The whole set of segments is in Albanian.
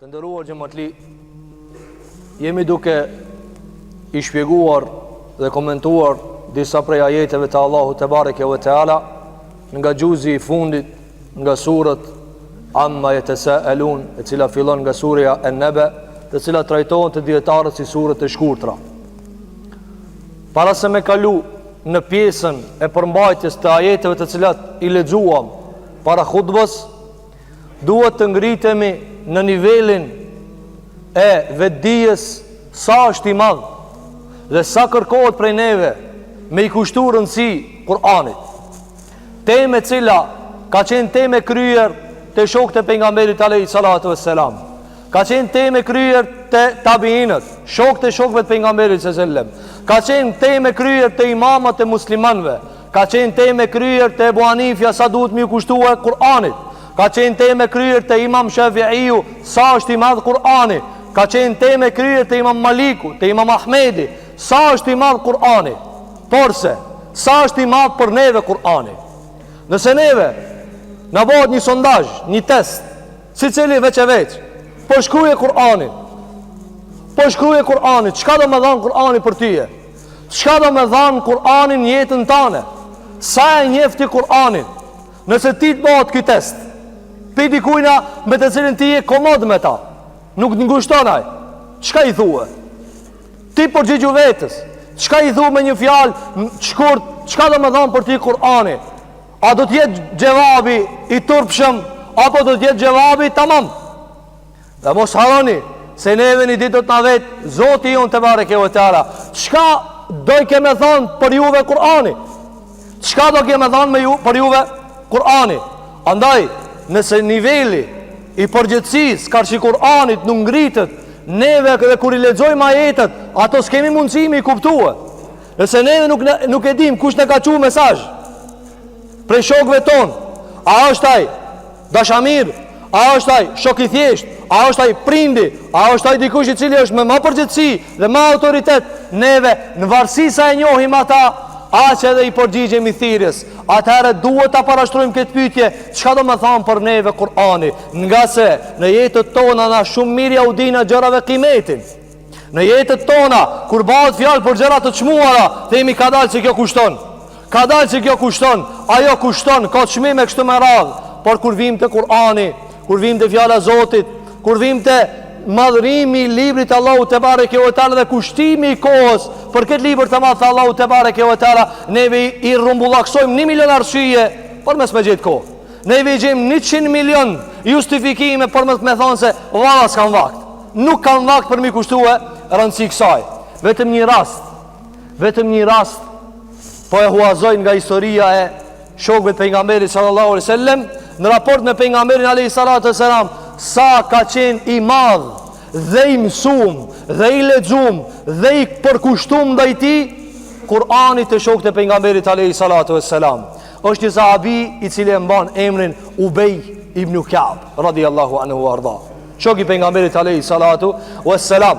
Të nderuar xhamatli, jemi duke i shpjeguar dhe komentuar disa prej ajeteve të Allahu te bareke ve teala nga gjuzi i fundit nga surët Amma yatasaelun, e cila fillon nga surja An-Naba, të cilat trajtohen të dietarët si surët e shkurtra. Para se me kalu në pjesën e përmbajtjes të ajeteve të cilat i lexuam para hutbës, duhet të ngritemi në nivelin e vetdijes sa është i madh dhe sa kërkohet prej neve me i kushtu rëndësi Kur'anit. Temë e cila ka qenë temë kryer te shokët e pejgamberit alayhi salatu vesselam, ka qenë temë kryer te tabiinët, shokët e shokëve të pejgamberit sallallahu alaihi wasallam, ka qenë temë kryer te imamat e muslimanëve, ka qenë temë kryer te Ebu Hanifja sa duhet me i kushtuar Kur'anit, ka qenë temë kryer te Imam Shafi'iu sa është i madh Kur'ani, ka qenë temë kryer te Imam Maliku, te Imam Ahmedi sa është i madh Kur'ani. Porse sa është i madh për neve Kur'ani. Nëse neve na bëhet një sondazh, një test, sicili veç e veç, po shkruaje Kur'anin. Po shkruaje Kur'anin, çka do më dhan Kur'ani për tyje? Çka do më dhan Kur'ani në jetën tënde? Sa e njeh ti Kur'anin? Nëse ti të bëhet ky test, pi dikujna me të cilin ti je komod me ta, nuk të ngushton ai, çka i thua? Ti përgjigju vetës, çka i thua me një fjalë shkurt, çka do më dhan për ti Kur'ani? A do t'jetë gjevabi i turpshëm, apo do t'jetë gjevabi tamam? Dhe mos haroni se neve një ditë do t'na vetë Zoti jon te bareke ve teala, çka do i keme thonë për juve Kur'ani? Çka do keme thonë për juve Kur'ani? Andaj, nëse niveli i përgjithësisë karshi Kur'anit nuk ngritet, neve dhe kur i lexojmë ajetet, ato s'kemi mundësi me i kuptue. Nëse neve nuk e dim kush në ka qu mesazh prej shokëve ton, a është ai dashamir, a është ai shok i thjesht, a është ai prindi, a është ai dikush i cili është me më përgjithësi dhe më autoritet, neve në varësi sa e njohim ata, aq edhe i përgjigjemi thirrjes. Atëherë duhet ta parashtrojmë këtë pyetje, çka do të thonë për neve Kur'ani, nga se në jetët tona na shumë mirë ja u dinë gjërave kimetin. Në jetët tona kur bëhet fjalë për gjëra të çmuara, themi ka dalë se kjo kushton. Ka dalë që kjo kushton, ajo kushton, ka çmime kështu me radhë. Por kur vim te Kur'ani, kur vim te fjala e Zotit, kur vim te madhrimi i librit të Allahut te bareke ve teala dhe kushtimi i kohës për këtë libër të madh të Allahut te bareke ve teala, neve i rrumbullaksojmë 1 milion arsye për mes me gjetë kohë. Neve i gjejmë 100 milion justifikime për mes me thonë se valla s'kan vakt. Nuk kanë vakt për mi kushtue rëndësi kësaj. Vetëm një rast po e huazojnë nga historia e shokëve të pejgamberit sallallahu alaihi wasallam në raport me pejgamberin alayhi salatu wasalam, sa ka qenë i madh dhe i mësuam dhe i lexuam dhe i përkushtuam ndaj tij Kur'anit të shokët e pejgamberit alayhi salatu wasalam. Është një sahabi i cili e mban emrin Ubej ibn Ka'b radiyallahu anhu warda. Shoku i pejgamberit alayhi salatu wasalam.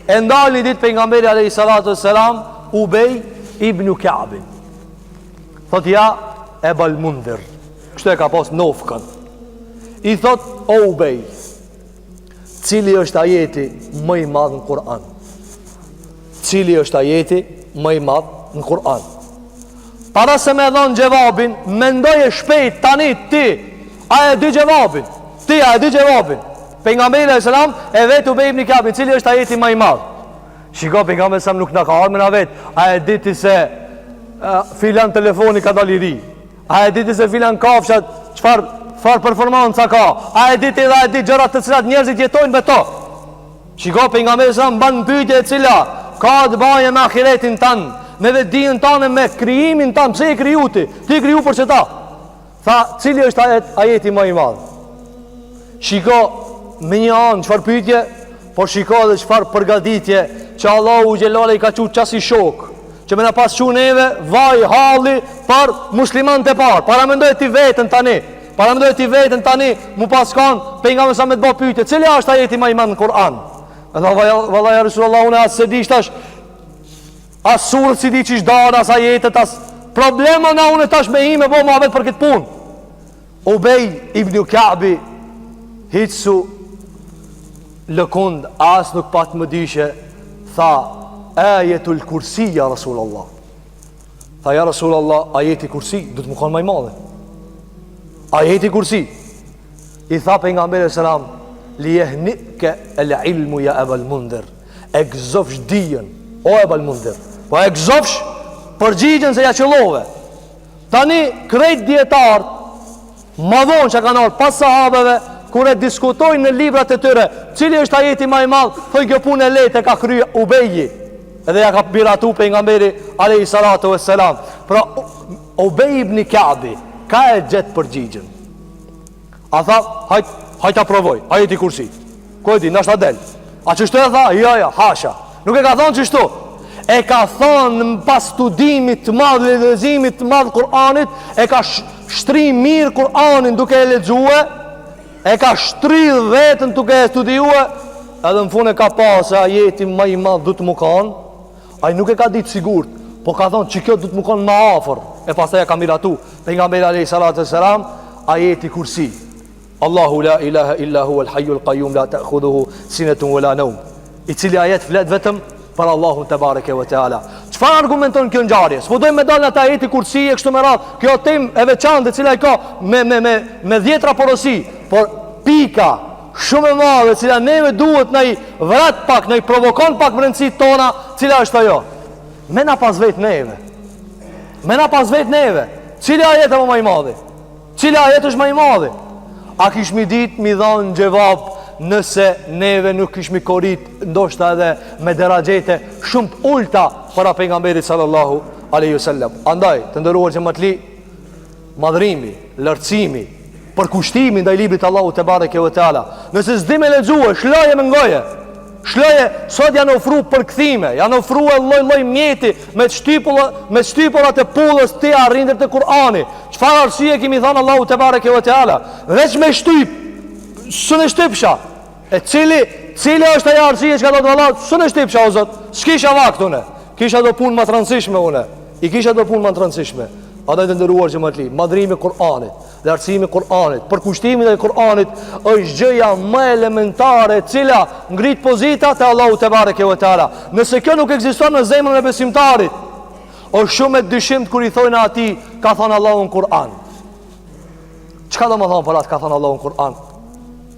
E ndalni ditë pejgamberi alayhi salatu wasalam Ubej ibn Ka'b. Thot ja Ebal Mundhir. Kështu e ka pas nofkën. I thot o Ubej, cili është ajeti më i madh në Kur'an? Cili është ajeti më i madh në Kur'an? Para se me dhon gjevabin, mendoje shpejt tani ti, a e di gjevabin? Ti a e di gjevabin? Pejgamberi alayhis salam e vet Ubej ibn Ka'b, cili është ajeti më i madh? Shiko, pejgamberi sa nuk na ka ardhur na vet. A e diti se filan telefoni ka dalë i ri? A e diti se filan kafshat çfarë performanca ka? A e diti dhe a e di gjërat të cilat njerëzit jetojnë me to? Shiko, pejgamberi sa mban pyetje e cila ka të bëjë me ahiretin tan, me vetdijen tonë, me krijimin tan. Pse e kriju ti? Ti kriju për çeta. Tha, cili është ajeti më i madh? Shiko, me një anë çfarë pyetje, por shiko edhe çfarë përgatitje që Allahu xhelala i ka qu qasi shok, që me na pas qu neve vaj halli për musliman të parë. Para mendoj ti vetën tani, mu pas kanë pejgamberi sa me të bë pyetje, cili është ajeti më i madh në Kur'an? Edhe vallahi ja Resulullah, unë as se di tash as surë si di çish dal as ajetet as problema na unë tash me ime bë mohabet për këtë punë. Ubej ibn Ka'b hitsu lëkund, as nuk pat më dishe, tha, ajetul kursi, ja Rasulullah. Tha, ja Rasulullah, ajeti kursi, du të më kanë maj madhe. Ajeti kursi. I tha pejgamberi selam, li yahnika al-ilmu ya Abul Mundhir. E gëzofsh dijen, o Abul Mundhir. Po e gëzofsh përgjigjen se ja qëllove. Tani krejt dietar ma vonë që kanë ardhur pas sahabeve, kur e diskutojnë në librat e tyre, cili është ajeti më i madh, thonë kjo punë e lehtë ka kryer Ubeji. Edhe ja ka biratu pejgamberi alayhi salatu wassalam. Pra Ubej ibn Ka'bi ka e gjetë përgjigjen. A tha, hajt ta provoj, ajeti kursi. Ku e di, nashta del. A çështo e tha? Ja, hasha. Nuk e ka thonë çështo. E ka thonë në pas studimit të madh, leximit të madh Kur'anit, e ka shtri mirë Kur'anin duke e lexuar, e ka shtrydh veten duke e studiuar, edhe në fund e ka pasë ajeti më i madh du të më kanë. Ai nuk e ka ditë sigurt, po ka thonë që kjo du të më kanë më afër. E pastaj ja ka miratu pejgamberi alayhi salatu wassalam, ajeti kursi. Allahu la ilaha illa huwa al-hayyul qayyum la ta'khudhuhu sinatun wala nawm. I cili ajet flet vetëm për Allahun te bareke ve teala. Çfarë argumenton kjo ngjarje? S'po dojmë me dalë ata ajeti kursi e kështu me radhë. Kjo temë e veçantë e cila e ka me 10 porosi, por pika shumë e madhe e cila neve duhet na i vrat pak, na i provokon pak brendësitë tona, cila është ajo? Me na pas vet neve. Me na pas vet neve. Cili ajet është më i madh? Cili ajet është më i madh? A kishmi dit mi dhanë gjevab nëse neve nuk kishmi korit ndoshta edhe me derajete shumë ulta para pejgamberit sallallahu alaihi wasallam. Andaj, të ndëruar që më të li, madhrimi, lartësimi, përkushtimi ndaj librit Allahu te bareke ve teala. Nëse s'di me lexue, shloje me ngoje. Shloje, sot janë ofru përkthime, janë ofru e lloj mjeti me shtypullat e pullës ti arrindet të Kur'ani. Çfarë arsye kemi thënë Allahu te bareke ve teala? Veç me shtyp, s'në shtypsha. E cili është ajo arsye që ka thënë Allahu, s'në shtypsha o Zot. S'kisha vakt unë. Kisha do punë më të rëndësishme unë. I kisha do punë më të rëndësishme. Ata të ndëruar që më të li, madhrimi Kur'anit, lartësimi Kur'anit, përkushtimi dhe Kur'anit është gjëja më elementare cila ngrit pozita te Allahu te bareke ve teala. Nëse kjo nuk ekziston në zemrën e besimtarit, është shumë e dyshimt kur i thojnë atij ka thënë Allahu në Kur'an. Çka do të thonë për atë ka thënë Allahu në Kur'an?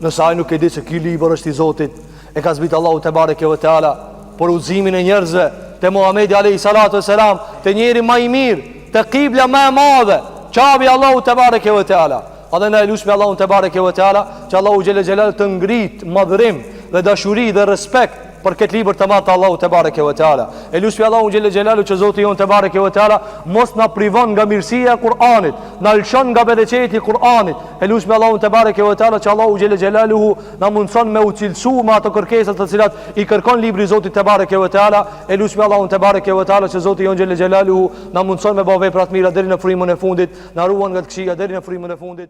Nëse ai nuk e di se ky libër është i Zotit, e ka zbrit Allahu te bareke ve teala për udhëzimin e njerëzve te Muhamedi alayhi salatu wasalam, te njeri më i mirë, te qibla më e madhe, qabi Allahu te bareke ve teala. Adhe na elusmi Allahu te bareke ve teala, që Allahu xhele xhelal të ngrit madhrim dhe dashuri dhe respekt për këtë libër të madh të Allahu te bareke ve teala. Elusmi Allahu xhele xhelalu që Zoti jon te bareke ve teala mos na privon nga mirësia e Kur'anit, na lëshon nga bereqeti i Kur'anit. Elusmi Allahu te bareke ve teala që Allahu xhele xhelaluhu na mundson me u cilësu me ato kërkesat të cilat i kërkon libri i Zotit te bareke ve teala. Elusmi Allahu te bareke ve teala që Zoti jon xhele xhelaluhu na mundson me bëj vepra të mira deri në frymën e fundit, na ruan nga të këqija deri në frymën e fundit.